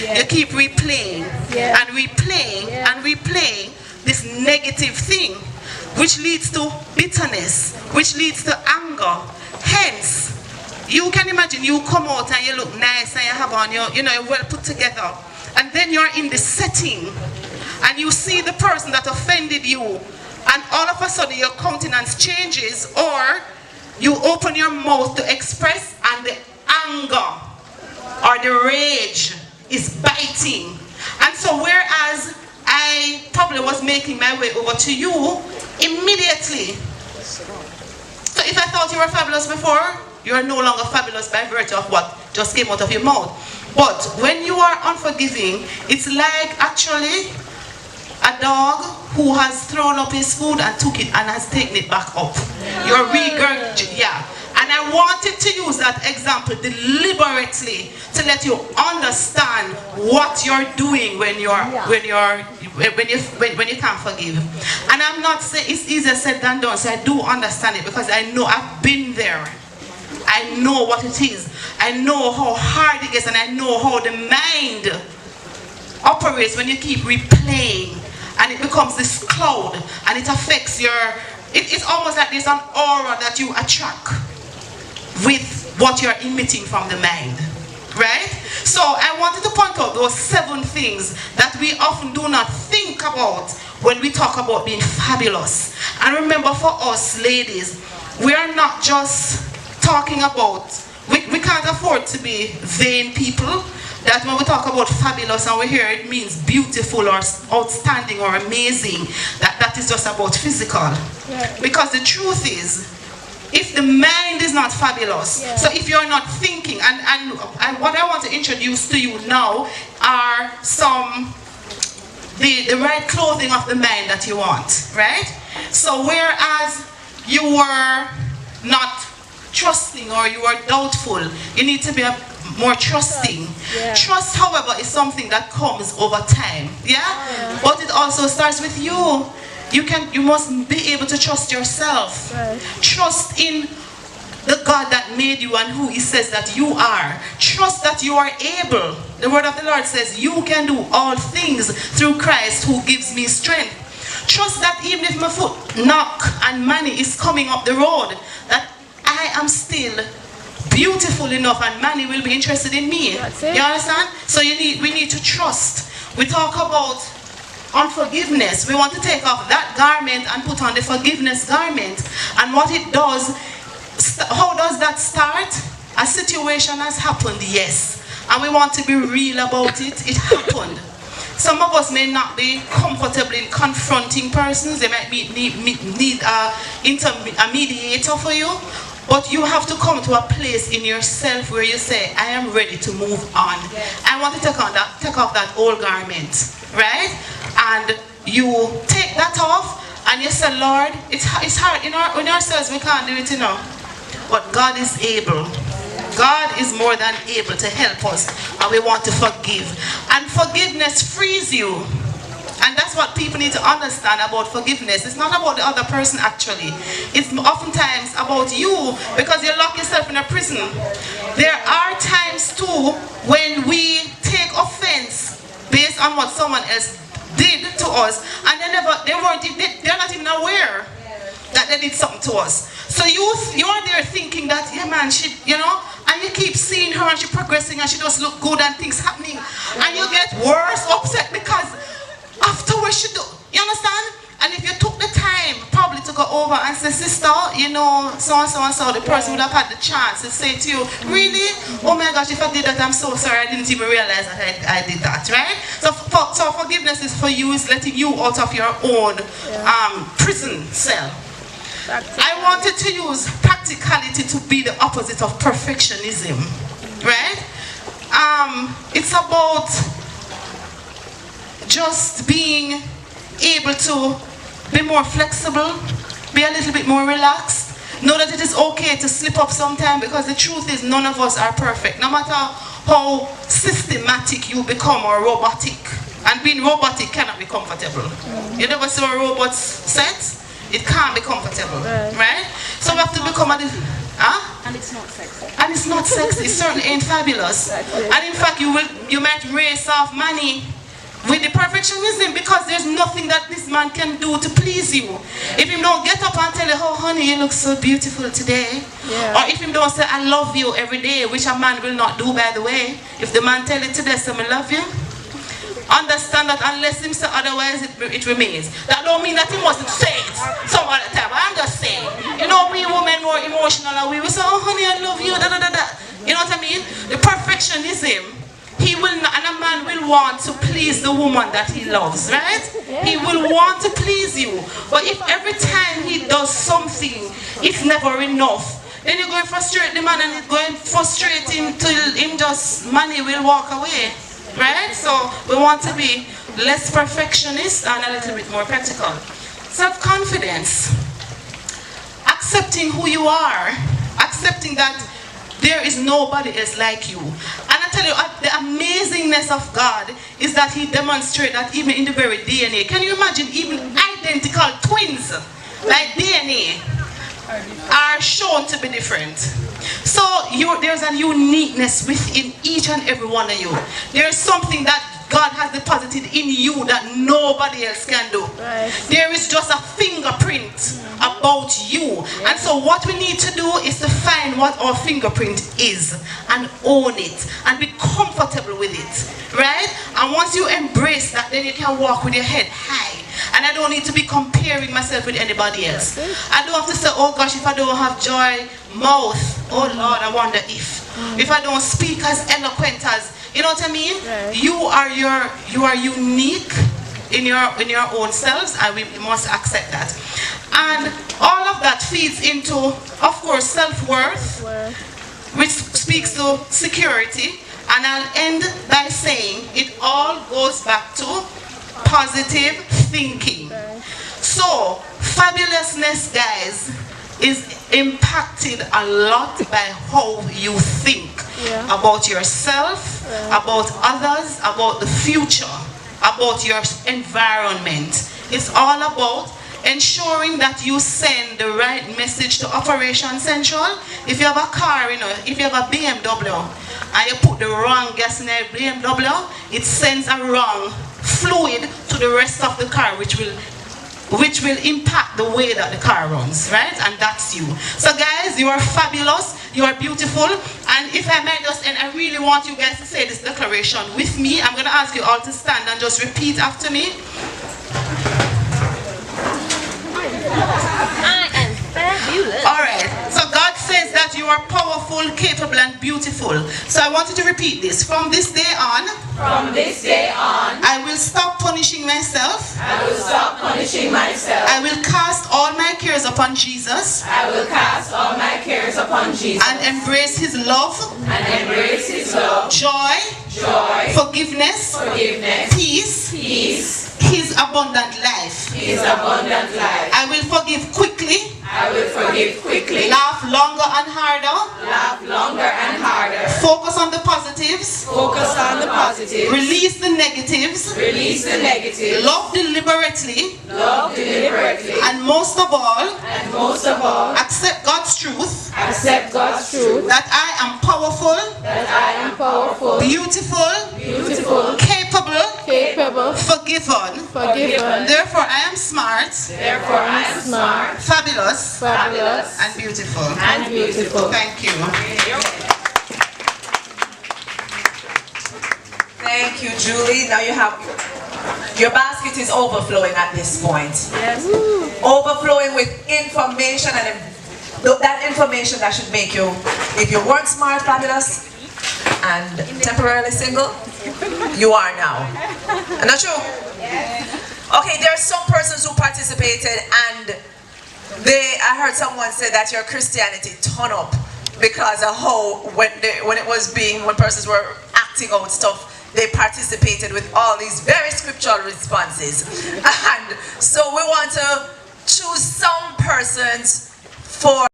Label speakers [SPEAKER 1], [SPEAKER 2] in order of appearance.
[SPEAKER 1] You keep replaying and replaying and replaying this negative thing, which leads to bitterness, which leads to anger. Hence, you can imagine you come out and you look nice and you have on your, you know, you're well put together, and then you're in the setting and you see the person that offended you, and all of a sudden your countenance changes, or you open your mouth to express, and the anger or the rage is biting. And so whereas I probably was making my way over to you immediately, so if I thought you were fabulous before, you are no longer fabulous by virtue of what just came out of your mouth. But when you are unforgiving, it's like actually a dog who has thrown up his food and took it and has taken it back up. You're And I wanted to use that example deliberately to let you understand what you're doing when you can't forgive. And I'm not saying it's easier said than done, so I do understand it because I know I've been there. I know what it is. I know how hard it gets, and I know how the mind operates when you keep replaying, and it becomes this cloud, and it affects your, it's almost like there's an aura that you attract with what you're emitting from the mind, right? So I wanted to point out those 7 things that we often do not think about when we talk about being fabulous. And remember, for us ladies, we are not just talking about, we can't afford to be vain people, that when we talk about fabulous and we hear it means beautiful or outstanding or amazing, that is just about physical. Because the truth is, if the mind is not fabulous, so if you're not thinking, and what I want to introduce to you now are the right clothing of the mind that you want, right? So whereas you were not trusting or you are doubtful, you need to be more trusting. Trust, however, is something that comes over time, but it also starts with you. You must be able to trust yourself. Trust in the God that made you and who He says that you are. Trust that you are able. The word of the Lord says, you can do all things through Christ who gives me strength. Trust that even if my foot knock and money is coming up the road, that I am still beautiful enough and money will be interested in me. You understand? So we need to trust. We talk about unforgiveness. We want to take off that garment and put on the forgiveness garment. And what it does, how does that start? A situation has happened, yes. And we want to be real about it. It happened. Some of us may not be comfortable in confronting persons. They might need a mediator for you. But you have to come to a place in yourself where you say, I am ready to move on. I want to take off that old garment, right? And you take that off and you say, Lord, it's hard. In ourselves we can't do it, you know. But God is able. God is more than able to help us, and we want to forgive. And forgiveness frees you. And that's what people need to understand about forgiveness. It's not about the other person actually. It's oftentimes about you, because you lock yourself in a prison. There are times too when we take offense based on what someone else did to us, and they're not even aware that they did something to us. So you're there thinking that, yeah man, she, you know, and you keep seeing her and she's progressing and she does look good and things happening, and you get worse upset because afterwards she do, you understand? And if you took the time probably to go over and say, sister, you know, so and so and so, the person would have had the chance to say to you, really? Oh my gosh, if I did that, I'm so sorry, I didn't even realize that I did that, right? So forgiveness is for you, is letting you out of your own prison cell. I wanted to use practicality to be the opposite of perfectionism, right? It's about just being able to be more flexible, be a little bit more relaxed, know that it is okay to slip up sometime, because the truth is none of us are perfect. No matter how systematic you become or robotic, and being robotic cannot be comfortable. You never saw a robot set? It can't be comfortable, right? So we have to become a little,
[SPEAKER 2] And it's not sexy.
[SPEAKER 1] And it's not sexy. It certainly ain't fabulous. And in fact, you might race off money with the perfectionism because there's nothing that this man can do to please you. If he don't get up and tell you, oh honey, you look so beautiful today. Or if he don't say, I love you every day, which a man will not do, by the way. If the man tell you today, say, I love you, understand that unless him say otherwise, it remains. That don't mean that he mustn't say it some other time. I'm just saying. You know, we women more emotional and we say, oh honey, I love you, da da da da. You know what I mean? The perfectionism, he will not, and a man will want to please the woman that he loves, right? He will want to please you. But if every time he does something, it's never enough, then you're going to frustrate the man and it's going to frustrate him till him just money will walk away. Right? So we want to be less perfectionist and a little bit more practical. Self-confidence. Accepting who you are. Accepting that there is nobody else like you. And I tell you, the amazingness of God is that he demonstrates that even in the very DNA. Can you imagine even identical twins, like DNA, are shown to be different. So there's a uniqueness within each and every one of you. There's something that God has deposited in you that nobody else can do. Right. There is just a fingerprint about you. And so what we need to do is to find what our fingerprint is and own it and be comfortable with it. Right? And once you embrace that, then you can walk with your head high. And I don't need to be comparing myself with anybody else. I don't have to say, oh gosh, if I don't have joy mouth, oh Lord, I wonder if I don't speak as eloquent as, you know what I mean? Right. You are unique in your own selves, and we must accept that. And all of that feeds into, of course, self-worth, which speaks to security. And I'll end by saying it all goes back to positive thinking. So, fabulousness, guys, is impacted a lot by how you think about yourself, about others, about the future, about your environment. It's all about ensuring that you send the right message to Operation Central. If you have a car, you know, if you have a BMW and you put the wrong gas in a BMW, it sends a wrong fluid to the rest of the car, which will impact the way that the car runs, right? And that's you. So guys, you are fabulous, you are beautiful, and if I might just, and I really want you guys to say this declaration with me. I'm going to ask you all to stand and just repeat after me.
[SPEAKER 2] I am fabulous.
[SPEAKER 1] Alright, so God says that you are powerful, capable, and beautiful. So I want you to repeat this. From this day on, I will stop punishing myself.
[SPEAKER 3] I will stop punishing myself.
[SPEAKER 1] I will cast all my cares upon Jesus.
[SPEAKER 3] I will cast all my cares upon Jesus.
[SPEAKER 1] And embrace his love.
[SPEAKER 3] And embrace his love.
[SPEAKER 1] Joy.
[SPEAKER 3] Joy.
[SPEAKER 1] Forgiveness.
[SPEAKER 3] Forgiveness.
[SPEAKER 1] Peace.
[SPEAKER 3] Peace.
[SPEAKER 1] His abundant life.
[SPEAKER 3] His abundant life.
[SPEAKER 1] I will forgive quickly.
[SPEAKER 3] I will forgive quickly.
[SPEAKER 1] Laugh longer and harder.
[SPEAKER 3] Laugh longer and harder.
[SPEAKER 1] Focus on the positives.
[SPEAKER 3] Focus on the positives.
[SPEAKER 1] Release the negatives.
[SPEAKER 3] Release the negatives.
[SPEAKER 1] Love deliberately.
[SPEAKER 3] Love deliberately.
[SPEAKER 1] And most of all,
[SPEAKER 3] accept
[SPEAKER 1] God's truth.
[SPEAKER 3] Accept God's truth.
[SPEAKER 1] That I am powerful.
[SPEAKER 3] That I am powerful.
[SPEAKER 1] Beautiful.
[SPEAKER 3] Beautiful.
[SPEAKER 1] Capable. Forgiven. Therefore I am smart.
[SPEAKER 3] Therefore I am smart.
[SPEAKER 1] Fabulous.
[SPEAKER 3] Fabulous.
[SPEAKER 1] And beautiful.
[SPEAKER 3] And beautiful.
[SPEAKER 1] Thank you.
[SPEAKER 4] Thank you, Julie. Now you have your basket is overflowing at this point.
[SPEAKER 2] Yes.
[SPEAKER 4] Overflowing with information, and that information that should make you, if you weren't smart, fabulous, and temporarily single, you are now. Am I true? Okay, there are some persons who participated, and I heard someone say that your Christianity turned up because of how when persons were acting out stuff, they participated with all these very scriptural responses. And so we want to choose some persons for